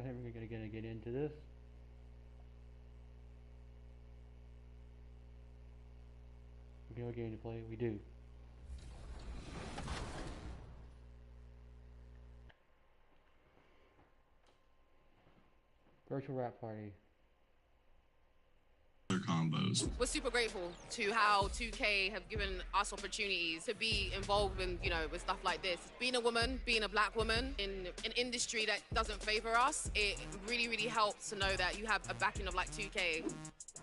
think we're gonna get into this. We got a game to play. We do. Virtual rap party. Combos. We're super grateful to how 2K have given us opportunities to be involved in, with stuff like this. Being a woman, being a black woman in an industry that doesn't favor us, it really, really helps to know that you have a backing of like 2K.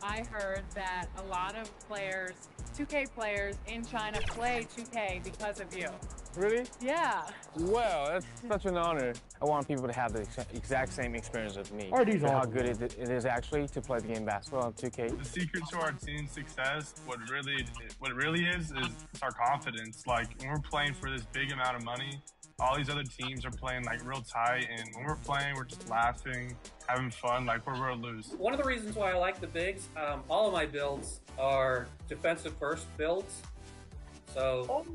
I heard that a lot of players, 2K players in China play 2K because of you. Really? Yeah. Well, that's such an honor. I want people to have the exact same experience with me. Are these how awesome? good it is actually to play the game basketball on 2K. The secret to our team's success, what it really is our confidence. Like when we're playing for this big amount of money, all these other teams are playing like real tight, and when we're playing, we're just laughing, having fun, like we're going to lose. One of the reasons why I like the bigs, all of my builds are defensive first builds. So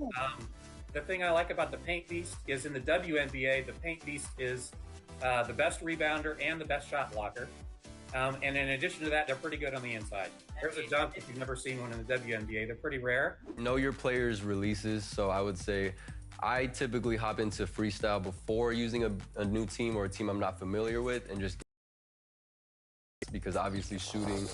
the thing I like about the Paint Beast is in the WNBA, the Paint Beast is the best rebounder and the best shot blocker. And in addition to that, they're pretty good on the inside. There's a dunk if you've never seen one in the WNBA. They're pretty rare. Know your players' releases, so I would say I typically hop into freestyle before using a new team or a team I'm not familiar with, and just because obviously shooting.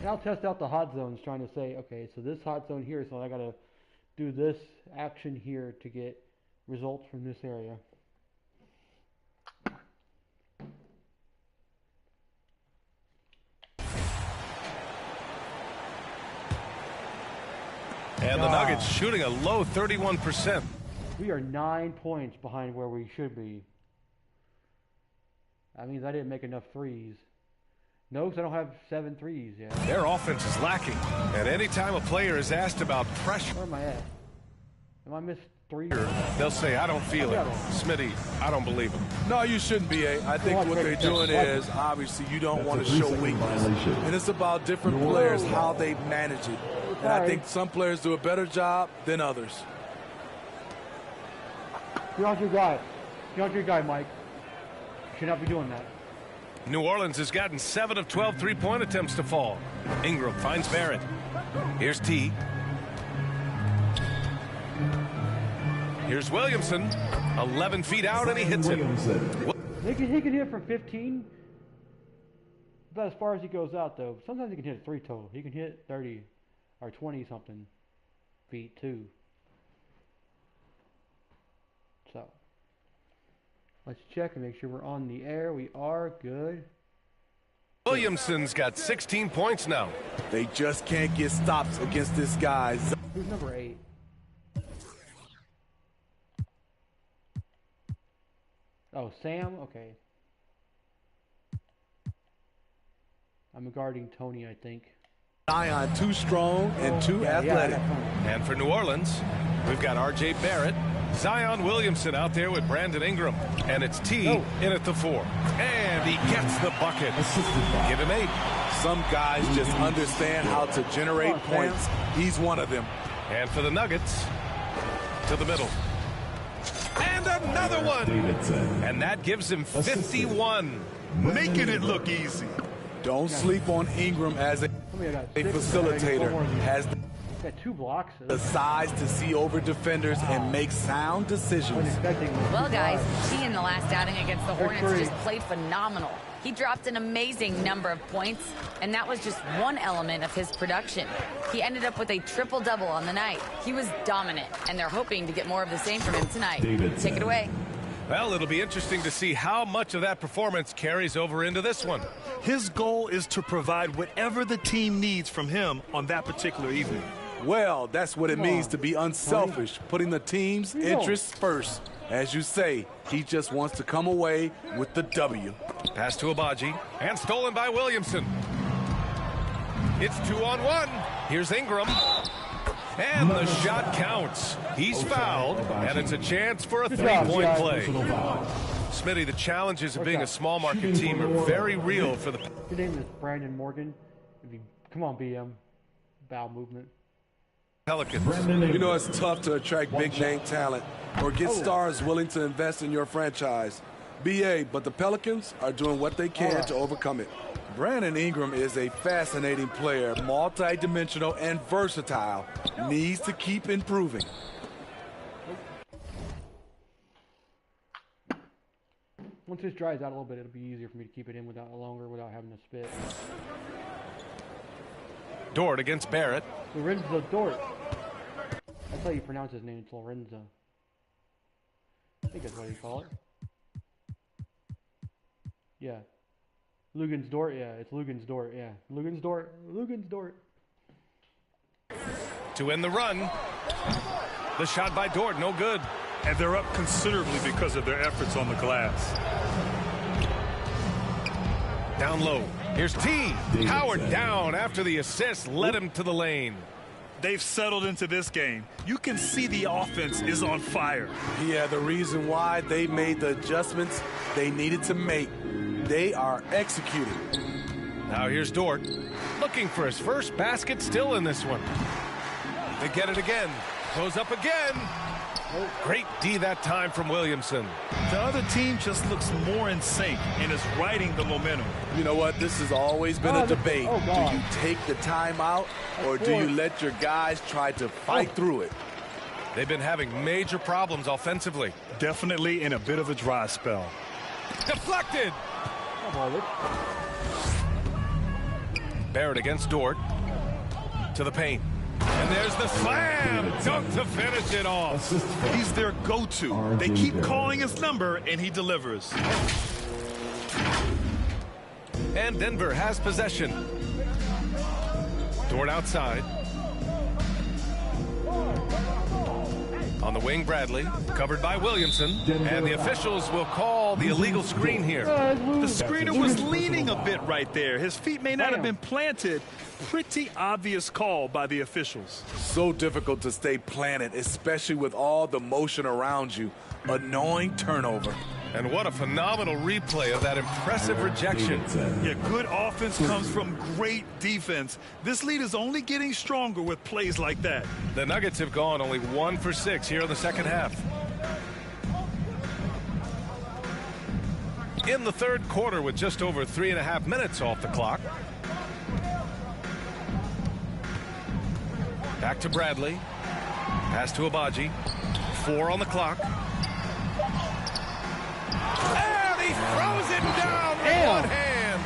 And I'll test out the hot zones, trying to say, okay, so this hot zone here, so I gotta do this action here to get results from this area. And the Nuggets shooting a low 31%. We are 9 points behind where we should be. That means I didn't make enough threes. No, because I don't have 7 threes yet. Their offense is lacking. And anytime a player is asked about pressure, Where am I at? Am I missed 3? they'll say, I don't feel it. Smitty, I don't believe him. No, you shouldn't be. I think what they're doing is, obviously, you don't want to show weakness. And it's about different players, how they manage it. And I think some players do a better job than others. You're on your guy. You're on your guy, Mike. You should not be doing that. New Orleans has gotten 7 of 12 three-point attempts to fall. Ingram finds Barrett. Here's T. Here's Williamson. 11 feet out, and he hits it. He can hit from 15. About as far as he goes out, though. Sometimes he can hit 3 total. He can hit 30 or 20-something feet, too. So, let's check and make sure we're on the air. We are good. Williamson's got 16 points now. They just can't get stops against this guy. Who's number 8? Oh, Sam? Okay. I'm guarding Tony, I think. Zion, too strong and too athletic. And for New Orleans, we've got R.J. Barrett, Zion Williamson out there with Brandon Ingram. And it's T in at the 4. And he gets the bucket. Give him 8. Some guys just understand how to generate points. He's one of them. And for the Nuggets, to the middle. And another one. And that gives him 51. Making it look easy. Don't sleep on Ingram as a facilitator. Has got 2 blocks. The size to see over defenders and make sound decisions. Well, guys, he in the last outing against the Hornets just played phenomenal. He dropped an amazing number of points, and that was just one element of his production. He ended up with a triple-double on the night. He was dominant, and they're hoping to get more of the same from him tonight. Take it away. Well, it'll be interesting to see how much of that performance carries over into this one. His goal is to provide whatever the team needs from him on that particular evening. Well, that's what it means to be unselfish, putting the team's interests first. As you say, he just wants to come away with the W. Pass to Abaji, and stolen by Williamson. It's 2-on-1. Here's Ingram. And the shot counts. He's fouled, and it's a chance for a three-point play. Smitty, the challenges of being a small market team are very real for the... Your name is Brandon Morgan. Come on, BM. Bow movement. Pelicans. You know, it's tough to attract big-name talent or get stars willing to invest in your franchise. BA, but the Pelicans are doing what they can to overcome it. Brandon Ingram is a fascinating player, multi-dimensional and versatile. Needs to keep improving. Once this dries out a little bit, it'll be easier for me to keep it in without having to spit. Dort against Barrett. Lorenzo Dort. That's how you pronounce his name. It's Lorenzo. I think that's what you call it. Yeah. Lugansdort, yeah. It's Lugansdort, yeah. Lugansdort. To end the run. The shot by Dort, no good. And they're up considerably because of their efforts on the glass. Down low. Here's T. Howard down after the assist led him to the lane. They've settled into this game. You can see the offense is on fire. Yeah, the reason why they made the adjustments they needed to make. They are executing. Now here's Dort. Looking for his first basket, still in this one. They get it again. Goes up again. Great D that time from Williamson. The other team just looks more in sync and is riding the momentum. You know what? This has always been a debate. Do you take the timeout or do you let your guys try to fight through it? They've been having major problems offensively. Definitely in a bit of a dry spell. Deflected. Barrett against Dort. To the paint. And there's the slam dunk to finish it off. He's their go-to. They keep calling his number, and he delivers. And Denver has possession. Dort outside. On the wing, Bradley, covered by Williamson. And the officials will call the illegal screen here. The screener was leaning a bit right there. His feet may not have been planted. Pretty obvious call by the officials. So difficult to stay planted, especially with all the motion around you. Annoying turnover. And what a phenomenal replay of that impressive rejection. Yeah, good offense comes from great defense. This lead is only getting stronger with plays like that. The Nuggets have gone only 1 for 6 here in the second half. In the third quarter with just over 3.5 minutes off the clock. Back to Bradley. Pass to Abaji. 4 on the clock. And he throws it down with one hand.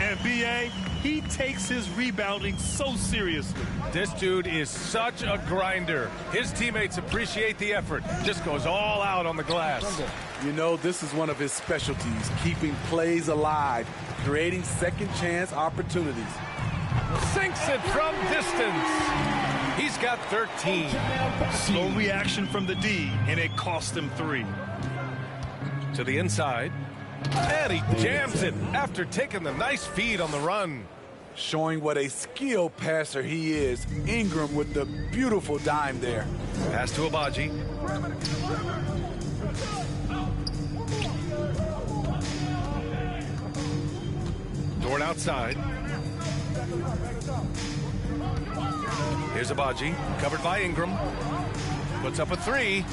And B.A., he takes his rebounding so seriously. This dude is such a grinder. His teammates appreciate the effort. Just goes all out on the glass. You know, this is one of his specialties, keeping plays alive, creating second chance opportunities. Sinks it from distance. He's got 13. Slow reaction from the D, and it cost him 3. To the inside. And he jams it after taking the nice feed on the run. Showing what a skilled passer he is. Ingram with the beautiful dime there. Pass to Abaji. Dort outside. Here's Abaji, covered by Ingram. Puts up a 3.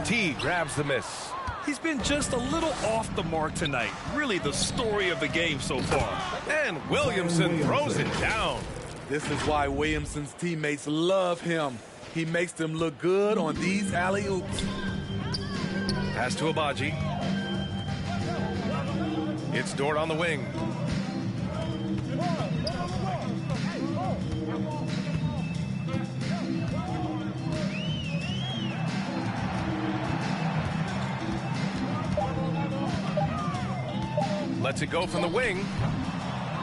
T grabs the miss. He's been just a little off the mark tonight. Really the story of the game so far. And Williamson throws it down. This is why Williamson's teammates love him. He makes them look good on these alley-oops. Pass to Abaji. It's Dort on the wing. Lets it go from the wing.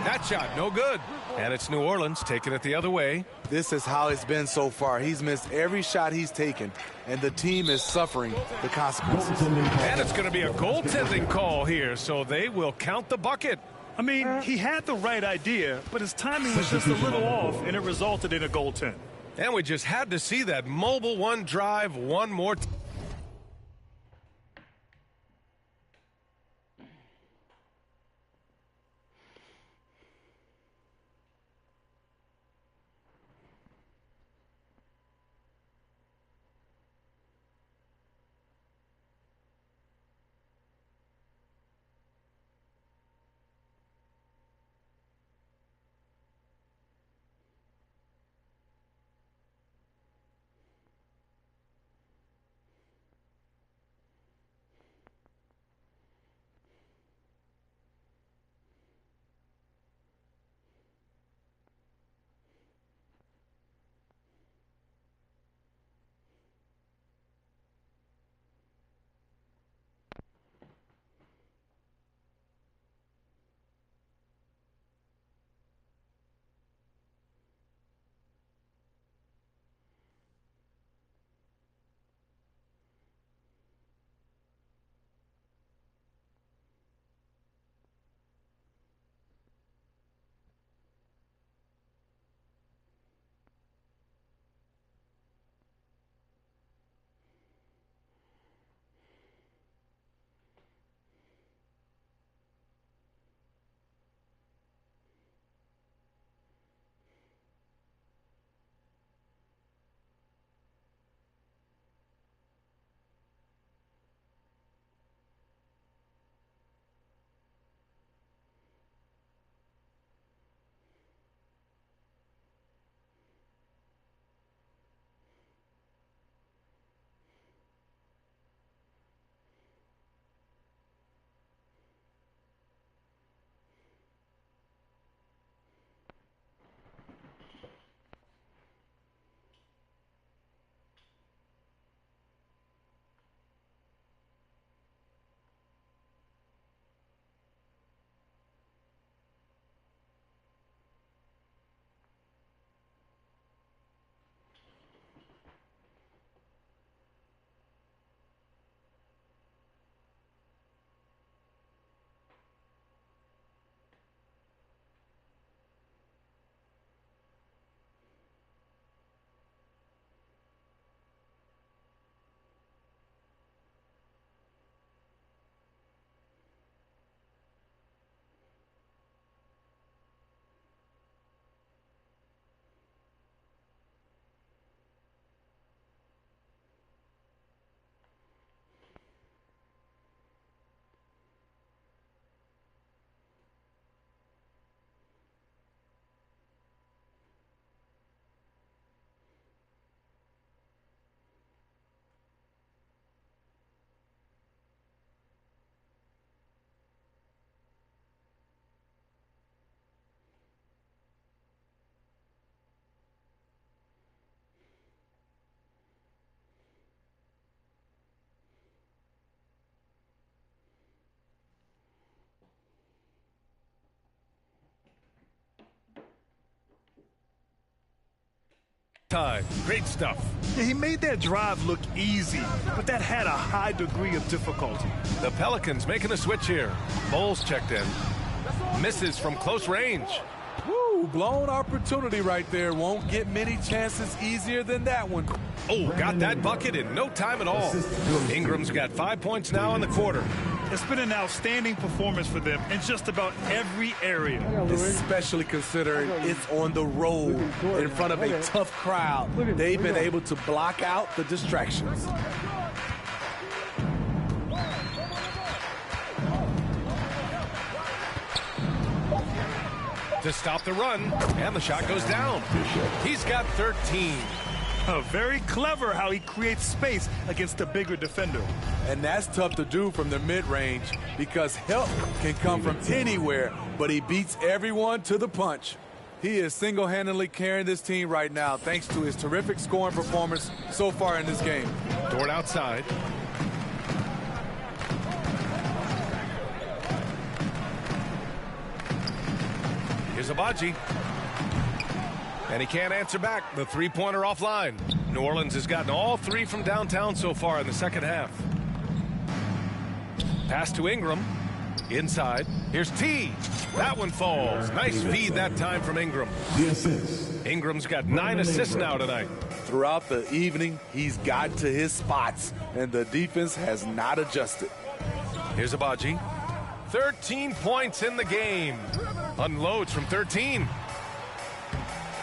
That shot, no good. And it's New Orleans taking it the other way. This is how it's been so far. He's missed every shot he's taken, and the team is suffering the consequences. And it's going to be a goaltending call here, so they will count the bucket. I mean, he had the right idea, but his timing was just a little off, and it resulted in a goaltend. And we just had to see that mobile one drive one more time. Time. Great stuff. Yeah, he made that drive look easy, but that had a high degree of difficulty. The Pelicans making a switch here. Bowles checked in. Misses from close range. Woo, blown opportunity right there. Won't get many chances easier than that one. Oh, got that bucket in no time at all. Ingram's got 5 points now in the quarter. It's been an outstanding performance for them in just about every area. Especially considering it's on the road in front of a tough crowd. They've been able to block out the distractions. To stop the run, and the shot goes down. He's got 13. Very clever how he creates space against the bigger defender. And that's tough to do from the mid-range because help can come from anywhere, but he beats everyone to the punch. He is single-handedly carrying this team right now thanks to his terrific scoring performance so far in this game. Dort outside. Here's Abaji. And he can't answer back. The three-pointer offline. New Orleans has gotten all three from downtown so far in the second half. Pass to Ingram. Inside. Here's T. That one falls. Nice feed that time from Ingram. Ingram's got 9 assists now tonight. Throughout the evening, he's gotten to his spots, and the defense has not adjusted. Here's Abaji. 13 points in the game. Unloads from 13.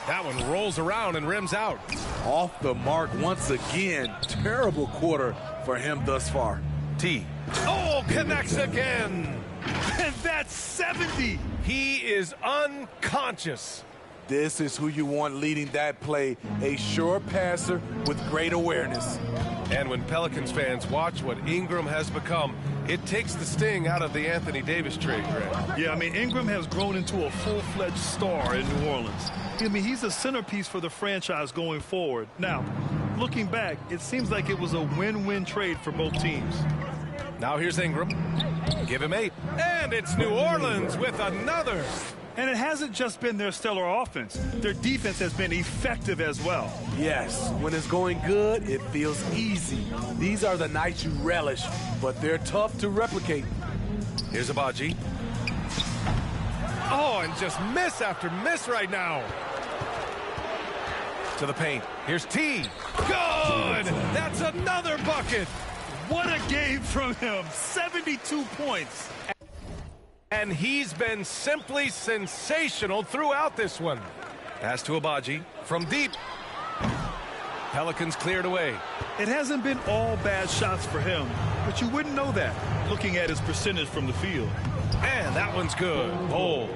That one rolls around and rims out. Off the mark once again. Terrible quarter for him thus far. T. Oh, connects again. And that's 70. He is unconscious. This is who you want leading that play. A sure passer with great awareness. And when Pelicans fans watch what Ingram has become, it takes the sting out of the Anthony Davis trade, Greg. Yeah, I mean, Ingram has grown into a full-fledged star in New Orleans. I mean, he's a centerpiece for the franchise going forward. Now, looking back, it seems like it was a win-win trade for both teams. Now here's Ingram. Give him 8. And it's New Orleans with another. And it hasn't just been their stellar offense. Their defense has been effective as well. Yes, when it's going good, it feels easy. These are the nights you relish, but they're tough to replicate. Here's Abaji. Oh, and just miss after miss right now. To the paint. Here's T. Good! That's another bucket. What a game from him. 72 points. And he's been simply sensational throughout this one. Pass to Abaji from deep. Pelicans cleared away. It hasn't been all bad shots for him, but you wouldn't know that looking at his percentage from the field. And that one's good. Oh.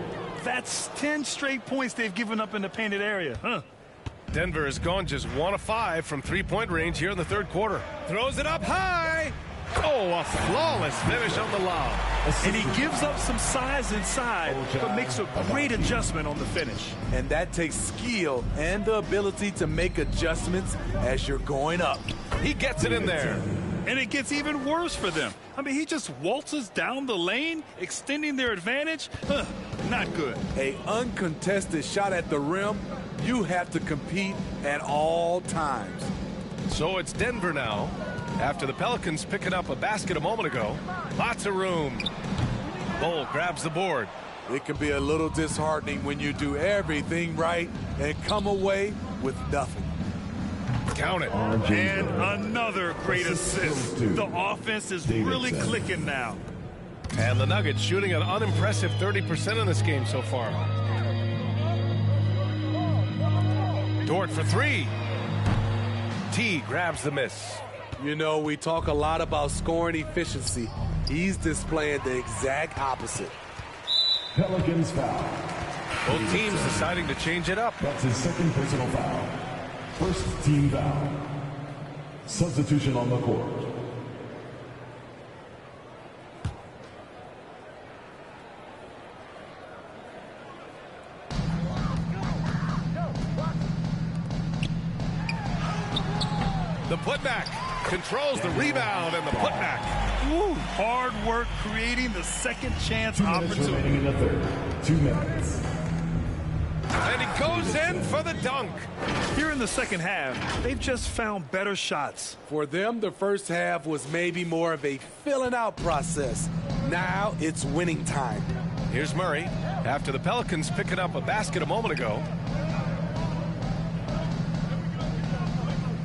That's 10 straight points they've given up in the painted area, huh? Denver has gone just 1 of 5 from three-point range here in the third quarter. Throws it up high. Oh, a flawless finish on the lob. And he gives up some size inside, but makes a great adjustment on the finish. And that takes skill and the ability to make adjustments as you're going up. He gets it in there. And it gets even worse for them. I mean, he just waltzes down the lane, extending their advantage. Not good. A uncontested shot at the rim, you have to compete at all times. So it's Denver now. After the Pelicans picking up a basket a moment ago. Lots of room. Bol grabs the board. It can be a little disheartening when you do everything right and come away with nothing. Count it. And another great assist. The offense is really clicking now. And the Nuggets shooting an unimpressive 30% in this game so far. Dort for 3. T grabs the miss. You know, we talk a lot about scoring efficiency. He's displaying the exact opposite. Pelicans foul. Both teams deciding to change it up. That's his second personal foul. First team foul. Substitution on the court. The putback. Controls the rebound and the putback. Ooh, hard work creating the second chance opportunity. Remaining in the third. 2 minutes. And he goes in for the dunk. Here in the second half, they've just found better shots. For them, the first half was maybe more of a filling out process. Now it's winning time. Here's Murray after the Pelicans picking up a basket a moment ago.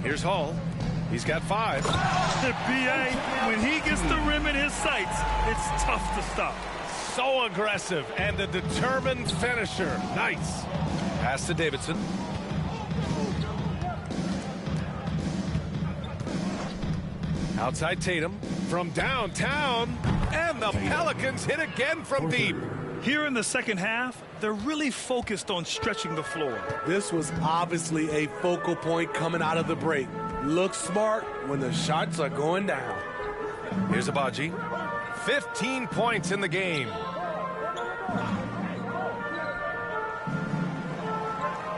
Here's Hall. He's got 5. B.A., when he gets the rim in his sights, it's tough to stop. So aggressive and a determined finisher. Nice. Pass to Davidson. Outside Tatum from downtown. And the Pelicans hit again from deep. Here in the second half, they're really focused on stretching the floor. This was obviously a focal point coming out of the break. Look smart when the shots are going down. Here's Abaji. 15 points in the game.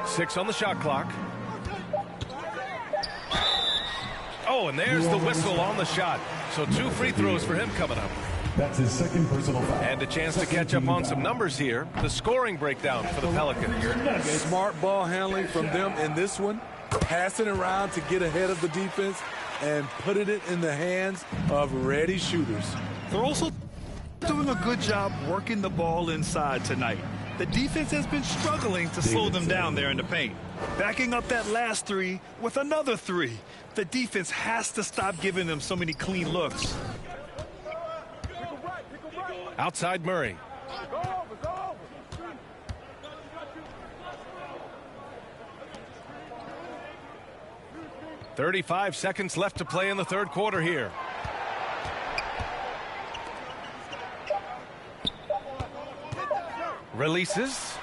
6 on the shot clock. Oh, and there's the whistle on the shot. So 2 free throws for him coming up. That's his second personal foul. And a chance to catch up on some numbers here. The scoring breakdown for the Pelicans. Smart ball handling from them in this one. Passing around to get ahead of the defense and putting it in the hands of ready shooters. They're also doing a good job working the ball inside tonight. The defense has been struggling to slow them down there in the paint. Backing up that last 3 with another 3. The defense has to stop giving them so many clean looks. Outside Murray. 35 seconds left to play in the third quarter here. Releases.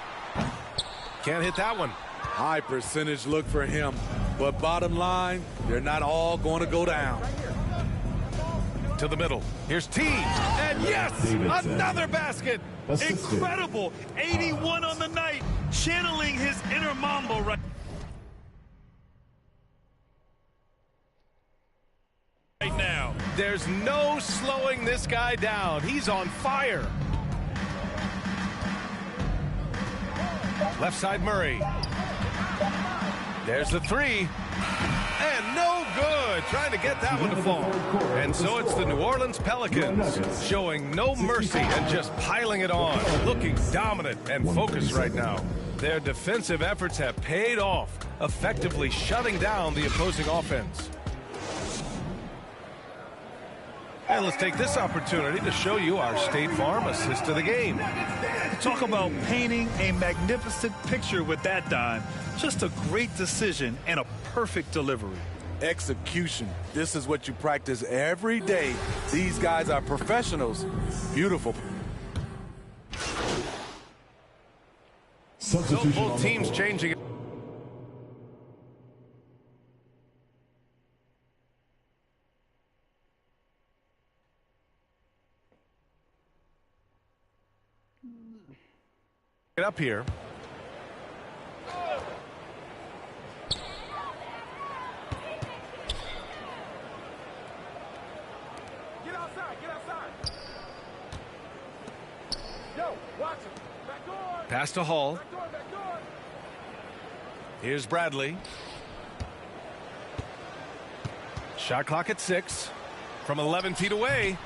Can't hit that one. High percentage look for him. But bottom line, they're not all going to go down. To the middle. Here's T. And yes, another basket. Incredible. 81 on the night. Channeling his inner Mamba right now. There's no slowing this guy down. He's on fire. Left side Murray. There's the 3. And no good. Trying to get that one to fall. And so it's the New Orleans Pelicans showing no mercy and just piling it on. Looking dominant and focused right now. Their defensive efforts have paid off, effectively shutting down the opposing offense. And let's take this opportunity to show you our State Farm assist of the game. Talk about painting a magnificent picture with that dime. Just a great decision and a perfect delivery. Execution. This is what you practice every day. These guys are professionals. Beautiful. So both teams changing it. Get up here. Get outside, get outside. Yo, watch him. Back door. Pass to Hall. Back door, back door. Here's Bradley. Shot clock at 6. From 11 feet away,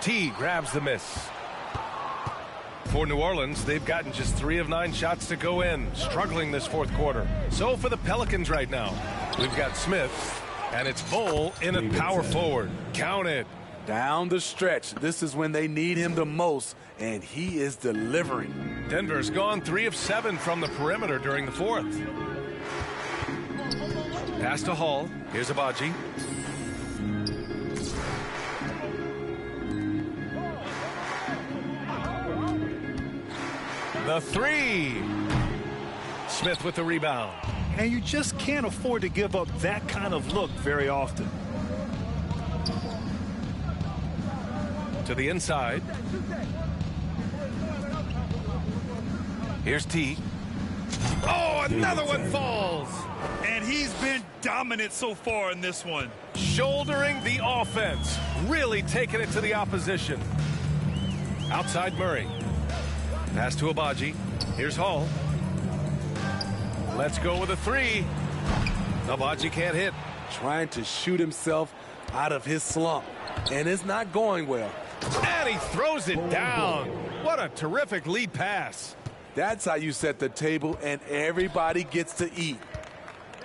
T grabs the miss. For New Orleans, they've gotten just 3 of 9 shots to go in, struggling this fourth quarter. So for the Pelicans right now, we've got Smith, and it's Bowl in at power forward. Count it. Down the stretch, this is when they need him the most, and he is delivering. Denver's gone 3 of 7 from the perimeter during the fourth. Pass to Hall. Here's Abaji. The 3. Smith with the rebound. And you just can't afford to give up that kind of look very often. To the inside. Here's T. Oh, another one falls. And he's been dominant so far in this one. Shouldering the offense. Really taking it to the opposition. Outside Murray. Pass to Abaji. Here's Hall. Let's go with a three. Abaji can't hit. Trying to shoot himself out of his slump, and it's not going well. And he throws it down. What a terrific lead pass. That's how you set the table, and everybody gets to eat.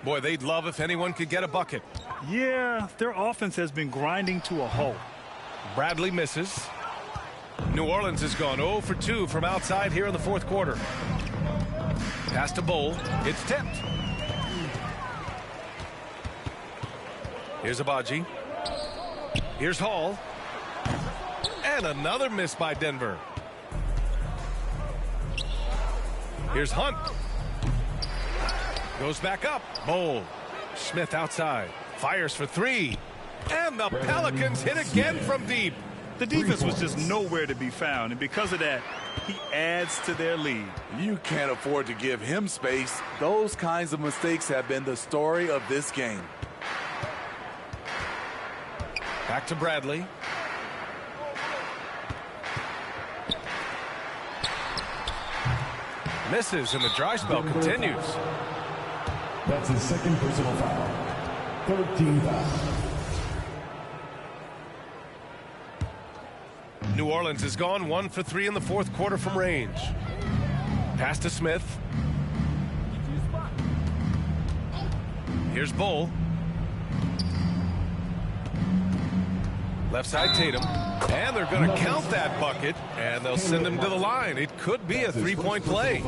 Boy, they'd love if anyone could get a bucket. Yeah, their offense has been grinding to a halt. Bradley misses. New Orleans has gone 0 for 2 from outside here in the fourth quarter. Pass to Bowl. It's tipped. Here's Abaji. Here's Hall. And another miss by Denver. Here's Hunt. Goes back up. Bowl. Smith outside. Fires for three. And the Pelicans hit again from deep. The defense was just nowhere to be found, and because of that, he adds to their lead. You can't afford to give him space. Those kinds of mistakes have been the story of this game. Back to Bradley. Misses, and the dry spell continues. That's his second personal foul. 13 foul. New Orleans has gone 1 for 3 in the fourth quarter from range. Pass to Smith. Here's Bull. Left side Tatum. And they're going to count that bucket, and they'll send him to the line. It could be a three-point play.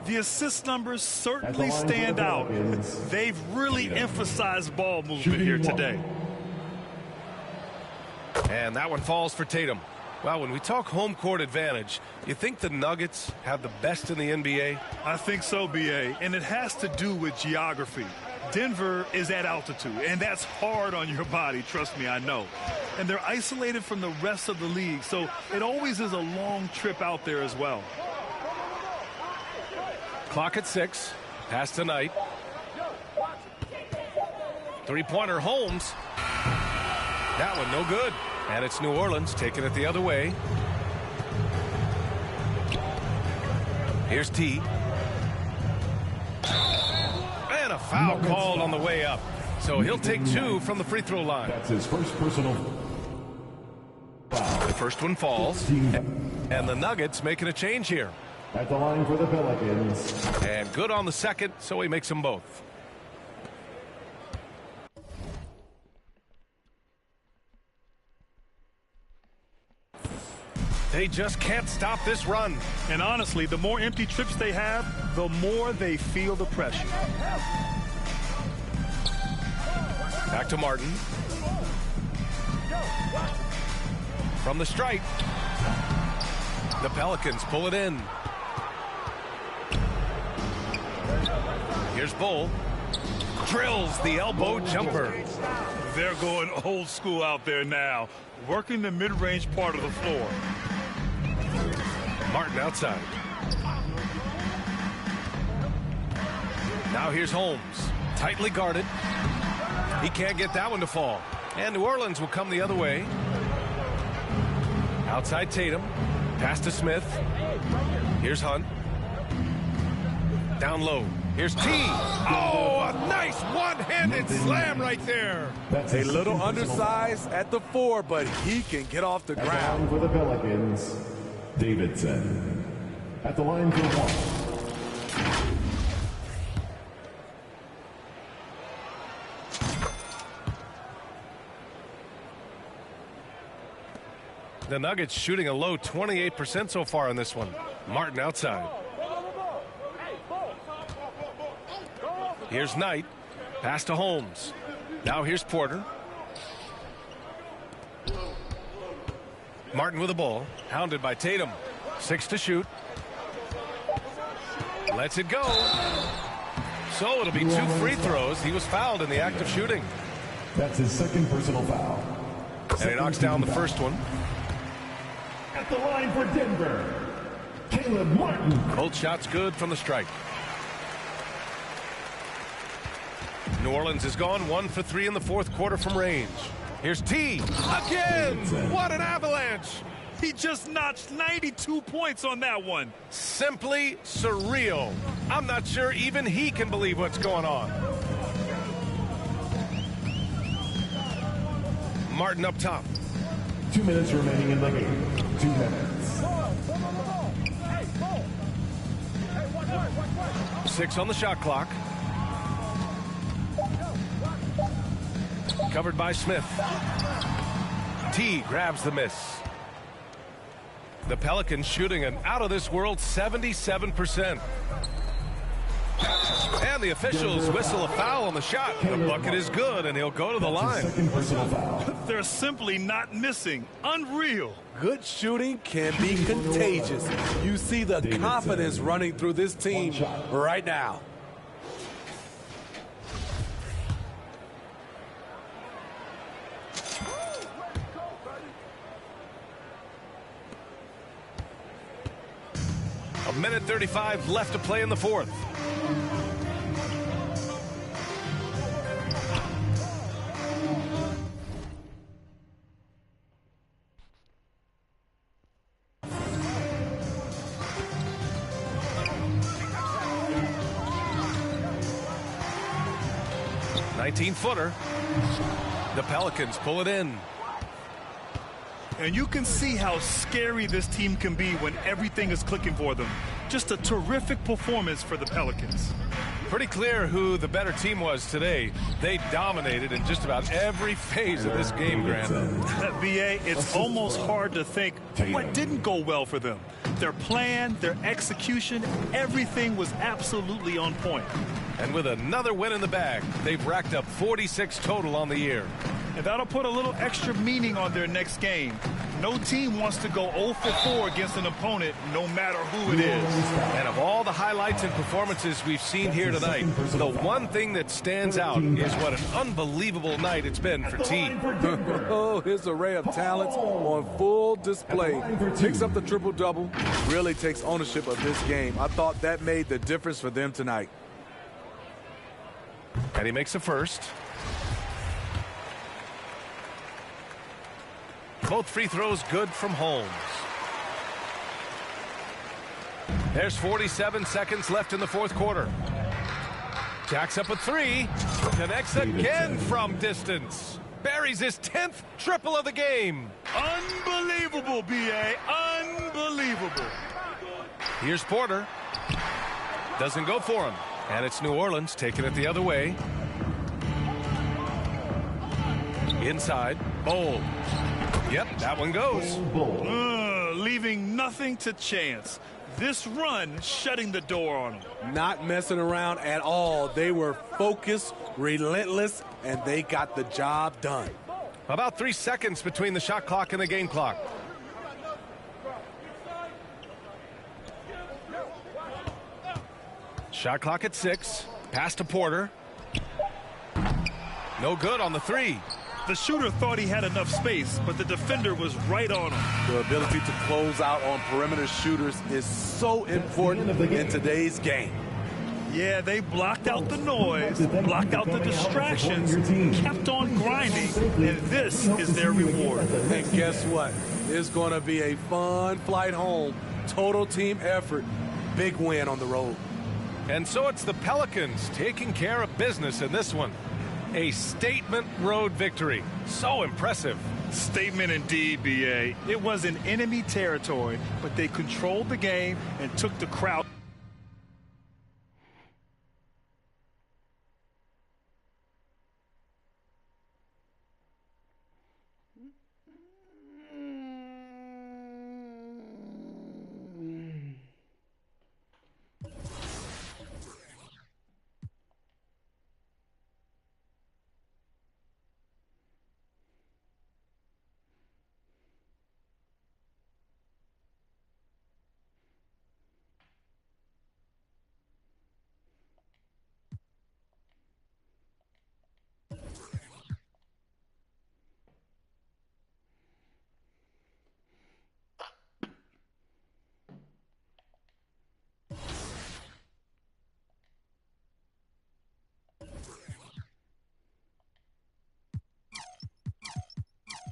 The assist numbers certainly stand out. They've really emphasized ball movement here today. And that one falls for Tatum. Well, when we talk home court advantage, you think the Nuggets have the best in the NBA? I think so, B.A., and it has to do with geography. Denver is at altitude, and that's hard on your body, trust me, I know. And they're isolated from the rest of the league, so it always is a long trip out there as well. Clock at 6. Pass to Knight. Three-pointer Holmes. That one no good. And it's New Orleans taking it the other way. Here's T. And a foul called on the way up. So he'll take 2 from the free throw line. That's his first personal foul. The first one falls. And the Nuggets making a change here. At the line for the Pelicans. And good on the second, so he makes them both. They just can't stop this run. And honestly, the more empty trips they have, the more they feel the pressure. Back to Martin. From the stripe. The Pelicans pull it in. Here's Bull. Drills the elbow jumper. They're going old school out there now, working the mid-range part of the floor. Martin outside. Now here's Holmes. Tightly guarded. He can't get that one to fall. And New Orleans will come the other way. Outside Tatum. Pass to Smith. Here's Hunt. Down low. Here's T. Oh, a nice one-handed slam right there. That's a little undersized at the 4, but he can get off the ground. For the Pelicans, Davidson. At the line for 1. The Nuggets shooting a low 28% so far in this one. Martin outside. Here's Knight. Pass to Holmes. Now here's Porter. Martin with the ball. Hounded by Tatum. 6 to shoot. Lets it go. So it'll be 2 free throws. He was fouled in the act of shooting. That's his second personal foul. And he knocks down the first one. At the line for Denver, Caleb Martin. Both shots good from the strike. New Orleans has gone 1 for 3 in the fourth quarter from range. Here's T. Again! What an avalanche! He just notched 92 points on that one. Simply surreal. I'm not sure even he can believe what's going on. Martin up top. 2 minutes remaining in the game. 2 minutes. 6 on the shot clock. Covered by Smith. T grabs the miss. The Pelicans shooting an out-of-this-world 77%. And the officials whistle a foul on the shot. The bucket is good, and he'll go to the line. They're simply not missing. Unreal. Good shooting can be contagious. You see the confidence running through this team right now. A minute 35 left to play in the fourth. Footer. The Pelicans pull it in. And you can see how scary this team can be when everything is clicking for them. Just a terrific performance for the Pelicans. Pretty clear who the better team was today. They dominated in just about every phase of this game, Grant. BA, it's almost hard to think what didn't go well for them. Their plan, their execution, everything was absolutely on point. And with another win in the bag, they've racked up 46 total on the year. And that'll put a little extra meaning on their next game. No team wants to go 0 for 4 against an opponent, no matter who it is. And of all the highlights and performances we've seen here tonight, the one thing that stands out is what an unbelievable night it's been for T. Oh, his array of talents on full display. Picks up the triple-double, really takes ownership of this game. I thought that made the difference for them tonight. And he makes the first. Both free throws good from Holmes. There's 47 seconds left in the fourth quarter. Jacks up a three. Connects again from distance. Buries his 10th triple of the game. Unbelievable, B.A. Unbelievable. Here's Porter. Doesn't go for him. And it's New Orleans taking it the other way. Inside. Bold. Yep, that one goes. Leaving nothing to chance. This run shutting the door on them. Not messing around at all. They were focused, relentless, and they got the job done. About 3 seconds between the shot clock and the game clock. Shot clock at 6. Pass to Porter. No good on the three. The shooter thought he had enough space, but the defender was right on him. The ability to close out on perimeter shooters is so important in today's game. Yeah, they blocked out the noise, blocked out the distractions, kept on grinding, and this is their reward. And guess what? It's going to be a fun flight home. Total team effort. Big win on the road. And so it's the Pelicans taking care of business in this one. A statement road victory. So impressive. Statement indeed, B.A. It was in enemy territory, but they controlled the game and took the crowd.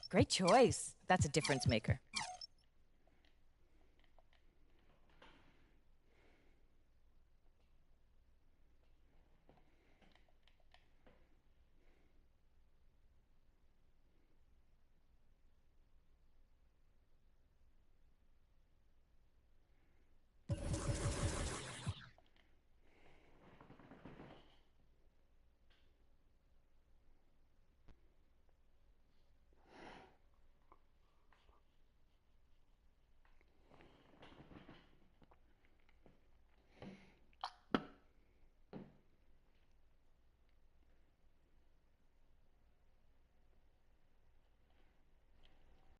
Great choice. That's a difference maker.